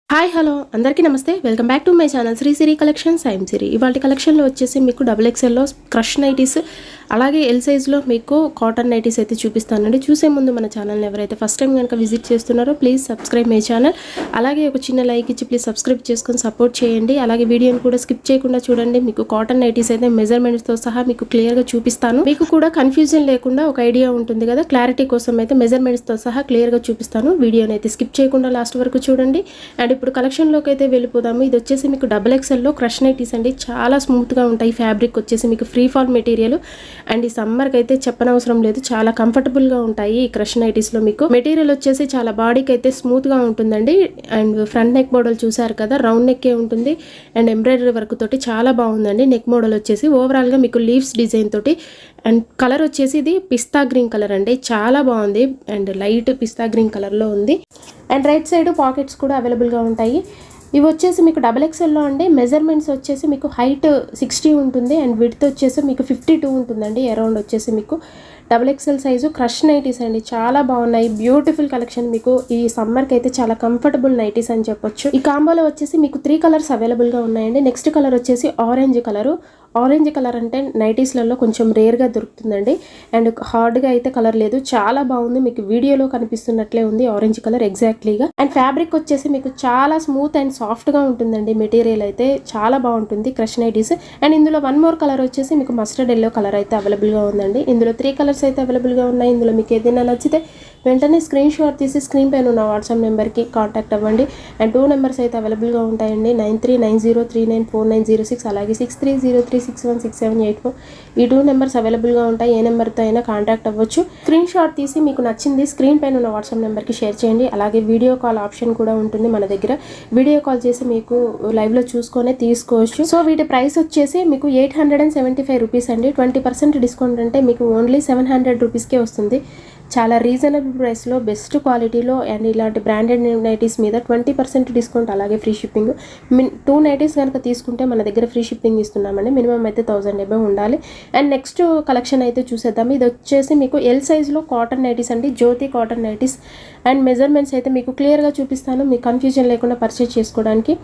Hi hello అందరికీ నమస్తే welcome back to my channel Shri Siri collections I'm Siri. ఇవాళ కలెక్షన్లో వచ్చేసి మీకు XXL క్రష్ నైటీస్ అలాగే ఎల్ సైజ్లో మీకు కాటన్ నైటీస్ అయితే చూపిస్తానండి. చూసే ముందు మన ఛానల్ని ఎవరైతే ఫస్ట్ టైం కనుక విజిట్ చేస్తున్నారో ప్లీజ్ సబ్స్క్రైబ్ మై ఛానల్. అలాగే ఒక చిన్న లైక్ ఇచ్చి ప్లీజ్ సబ్స్క్రైబ్ చేసుకొని సపోర్ట్ చేయండి. అలాగే వీడియోని కూడా స్కిప్ చేయకుండా చూడండి. మీకు కాటన్ నైటీస్ అయితే మెజర్మెంట్స్తో సహా మీకు క్లియర్గా చూపిస్తాను. మీకు కూడా కన్ఫ్యూజన్ లేకుండా ఒక ఐడియా ఉంటుంది కదా, క్లారిటీ కోసం అయితే మెజర్మెంట్స్తో సహా క్లియర్గా చూపిస్తాను. వీడియోని అయితే స్కిప్ చేయకుండా లాస్ట్ వరకు చూడండి. అండ్ ఇప్పుడు కలెక్షన్లోకి అయితే వెళ్ళిపోదాము. ఇది వచ్చేసి మీకు XXL క్రష్ నైటీస్ అండి. చాలా స్మూత్గా ఉంటాయి. ఫ్యాబ్రిక్ వచ్చేసి మీకు ఫ్రీ ఫాల్ మెటీరియల్ అండ్ ఈ సమ్మర్కి అయితే చెప్పనవసరం లేదు, చాలా కంఫర్టబుల్గా ఉంటాయి ఈ క్రష్ నైటీస్లో. మీకు మెటీరియల్ వచ్చేసి చాలా బాడీకి అయితే స్మూత్గా ఉంటుందండి. అండ్ ఫ్రంట్ నెక్ మోడల్ చూసారు కదా, రౌండ్ నెక్కే ఉంటుంది అండ్ ఎంబ్రాయిడరీ వర్క్ తోటి చాలా బాగుందండి. నెక్ మోడల్ వచ్చేసి ఓవరాల్గా మీకు లీవ్స్ డిజైన్ తోటి అండ్ కలర్ వచ్చేసి ఇది పిస్తా గ్రీన్ కలర్ అండి. చాలా బాగుంది అండ్ లైట్ పిస్తా గ్రీన్ కలర్లో ఉంది. అండ్ రైట్ సైడ్ పాకెట్స్ కూడా అవైలబుల్గా ఉంటాయి. ఇవి వచ్చేసి మీకు XXLలో అండి. మెజర్మెంట్స్ వచ్చేసి మీకు హైట్ 60 ఉంటుంది అండ్ విడ్త్ వచ్చేసి మీకు 52 ఉంటుందండి. అరౌండ్ వచ్చేసి మీకు XXL సైజు క్రష్ నైటీస్ అండి. చాలా బాగున్నాయి, బ్యూటిఫుల్ కలెక్షన్. మీకు ఈ సమ్మర్కి అయితే చాలా కంఫర్టబుల్ నైటీస్ అని చెప్పొచ్చు. ఈ కాంబోలో వచ్చేసి మీకు 3 కలర్స్ అవైలబుల్గా ఉన్నాయండి. నెక్స్ట్ కలర్ వచ్చేసి ఆరెంజ్ కలరు. ఆరెంజ్ కలర్ అంటే నైటీస్లలో కొంచెం రేర్గా దొరుకుతుందండి అండ్ హార్డ్గా అయితే కలర్ లేదు. చాలా బాగుంది, మీకు వీడియోలో కనిపిస్తున్నట్లే ఉంది ఆరెంజ్ కలర్ ఎగ్జాక్ట్లీగా. అండ్ ఫ్యాబ్రిక్ వచ్చేసి మీకు చాలా స్మూత్ అండ్ సాఫ్ట్గా ఉంటుందండి. మెటీరియల్ అయితే చాలా బాగుంటుంది క్రష్ నైటీస్. అండ్ ఇందులో వన్ మోర్ కలర్ వచ్చేసి మీకు మస్టర్డ్ ఎల్లో కలర్ అయితే అవైలబుల్గా ఉందండి. ఇందులో 3 కలర్స్ అయితే అవైలబుల్గా ఉన్నాయి. ఇందులో మీకు ఏదైనా నచ్చితే వెంటనే స్క్రీన్ షాట్ తీసి స్క్రీన్ పైన ఉన్న వాట్సాప్ నెంబర్కి కాంటాక్ట్ అవ్వండి. అండ్ 2 నెంబర్స్ అయితే అవైలబుల్గా ఉంటాయండి, 93903906 అలాగే 6303616784. ఈ 2 నెంబర్స్ అవైలబుల్గా ఉంటాయి. ఏ నెంబర్తో అయినా కాంటాక్ట్ అవ్వచ్చు. స్క్రీన్ షాట్ తీసి మీకు నచ్చింది స్క్రీన్ పైన ఉన్న వాట్సాప్ నెంబర్కి షేర్ చేయండి. అలాగే వీడియో కాల్ ఆప్షన్ కూడా ఉంటుంది మన దగ్గర. వీడియో కాల్ చేసి మీకు లైవ్లో చూసుకొని తీసుకోవచ్చు. సో వీటి ప్రైస్ వచ్చేసి మీకు 875 రూపీస్ అండి. 20% డిస్కౌంట్ అంటే మీకు ఓన్లీ 700 రూపీస్కే వస్తుంది. చాలా రీజనబుల్ ప్రైస్లో బెస్ట్ క్వాలిటీలో అండ్ ఇలాంటి బ్రాండెడ్ నైటీస్ మీద 20% డిస్కౌంట్ అలాగే ఫ్రీ షిప్పింగ్. 2 నైటీస్ కనుక తీసుకుంటే మన దగ్గర ఫ్రీ షిప్పింగ్ ఇస్తున్నామండి. మినిమం అయితే 1000 అబౌవ్ ఉండాలి. అండ్ నెక్స్ట్ కలెక్షన్ అయితే చూసేద్దాం. ఇది వచ్చేసి మీకు ఎల్ సైజ్లో కాటన్ నైటీస్ అండి, జ్యోతి కాటన్ నైటీస్. అండ్ మెజర్మెంట్స్ అయితే మీకు క్లియర్గా చూపిస్తాను, మీకు కన్ఫ్యూజన్ లేకుండా పర్చేజ్ చేసుకోవడానికి.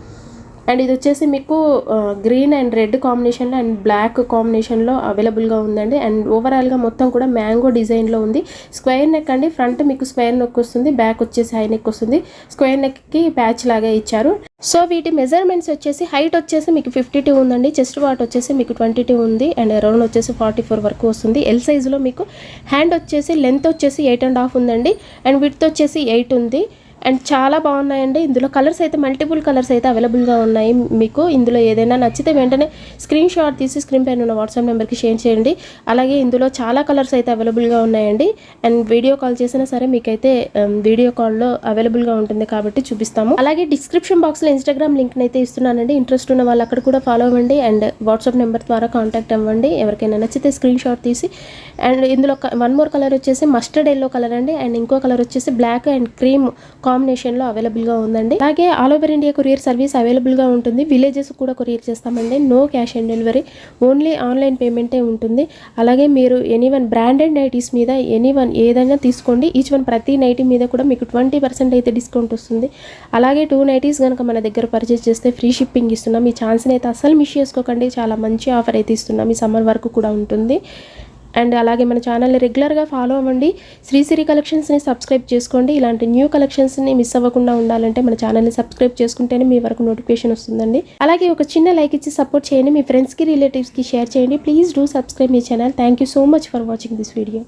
అండ్ ఇది వచ్చేసి మీకు గ్రీన్ అండ్ రెడ్ కాంబినేషన్లో అండ్ బ్లాక్ కాంబినేషన్లో అవైలబుల్గా ఉందండి. అండ్ ఓవరాల్గా మొత్తం కూడా మ్యాంగో డిజైన్లో ఉంది. స్క్వేర్ నెక్ అండి. ఫ్రంట్ మీకు స్క్వేర్ నెక్ వస్తుంది, బ్యాక్ వచ్చేసి హై నెక్ వస్తుంది. స్క్వేర్ నెక్కి ప్యాచ్ లాగా ఇచ్చారు. సో వీటి మెజర్మెంట్స్ వచ్చేసి హైట్ వచ్చేసి మీకు 52 ఉందండి. చెస్ట్ పార్ట్ వచ్చేసి మీకు 22 ఉంది అండ్ అరౌండ్ వచ్చేసి 44 వరకు వస్తుంది. ఎల్ సైజులో మీకు హ్యాండ్ వచ్చేసి లెంత్ వచ్చేసి 8.5 ఉందండి అండ్ విడ్త్ వచ్చేసి 8 ఉంది. అండ్ చాలా బాగున్నాయండి. ఇందులో కలర్స్ అయితే మల్టిపుల్ కలర్స్ అయితే అవైలబుల్గా ఉన్నాయి. మీకు ఇందులో ఏదైనా నచ్చితే వెంటనే స్క్రీన్ షాట్ తీసి స్క్రీన్ పైన ఉన్న వాట్సాప్ నెంబర్కి షేర్ చేయండి. అలాగే ఇందులో చాలా కలర్స్ అయితే అవైలబుల్గా ఉన్నాయండి. అండ్ వీడియో కాల్ చేసినా సరే మీకైతే వీడియో కాల్లో అవైలబుల్గా ఉంటుంది కాబట్టి చూపిస్తాము. అలాగే డిస్క్రిప్షన్ బాక్స్లో ఇన్స్టాగ్రామ్ లింక్ని అయితే ఇస్తున్నానండి. ఇంట్రెస్ట్ ఉన్న వాళ్ళు అక్కడ కూడా ఫాలో అవ్వండి అండ్ వాట్సాప్ నెంబర్ ద్వారా కాంటాక్ట్ అవ్వండి. ఎవరికైనా నచ్చితే స్క్రీన్ షాట్ తీసి. అండ్ ఇందులో వన్ మోర్ కలర్ వచ్చేసి మస్టర్డ్ ఎల్లో కలర్ అండి అండ్ ఇంకో కలర్ వచ్చేసి బ్లాక్ అండ్ క్రీమ్ కాంబినేషన్లో అవైలబుల్గా ఉందండి. అలాగే all over India courier service అవైలబుల్గా ఉంటుంది. విలేజెస్ కూడా కొరియర్ చేస్తామండి. No cash on delivery, only online పేమెంటే ఉంటుంది. అలాగే మీరు ఎనీవన్ బ్రాండెడ్ నైటీస్ మీద ఏదైనా తీసుకోండి. ఈచ్ వన్ ప్రతి నైటీ మీద కూడా మీకు 20% అయితే డిస్కౌంట్ వస్తుంది. అలాగే 2 నైటీస్ కనుక మన దగ్గర పర్చేస్ చేస్తే ఫ్రీ షిప్పింగ్ ఇస్తున్నాం. ఈ ఛాన్స్ని అయితే అస్సలు మిస్ చేసుకోకండి. చాలా మంచి ఆఫర్ అయితే ఇస్తున్నాం. ఈ సమ్మర్ వరకు కూడా ఉంటుంది. అండ్ అలాగే మన ఛానల్ని రెగ్యులర్గా ఫాలో అవ్వండి. శ్రీ సిరి కలెక్షన్స్ని సబ్స్క్రైబ్ చేసుకోండి. ఇలాంటి న్యూ కలెక్షన్స్ని మిస్ అవ్వకుండా ఉండాలంటే మన ఛానల్ని సబ్స్క్రైబ్ చేసుకుంటేనే మీ వరకు నోటిఫికేషన్ వస్తుందండి. అలాగే ఒక చిన్న లైక్ ఇచ్చి సపోర్ట్ చేయండి. మీ ఫ్రెండ్స్కి రిలేటివ్స్కి షేర్ చేయండి. Please do subscribe my channel. Thank you so much for watching this video.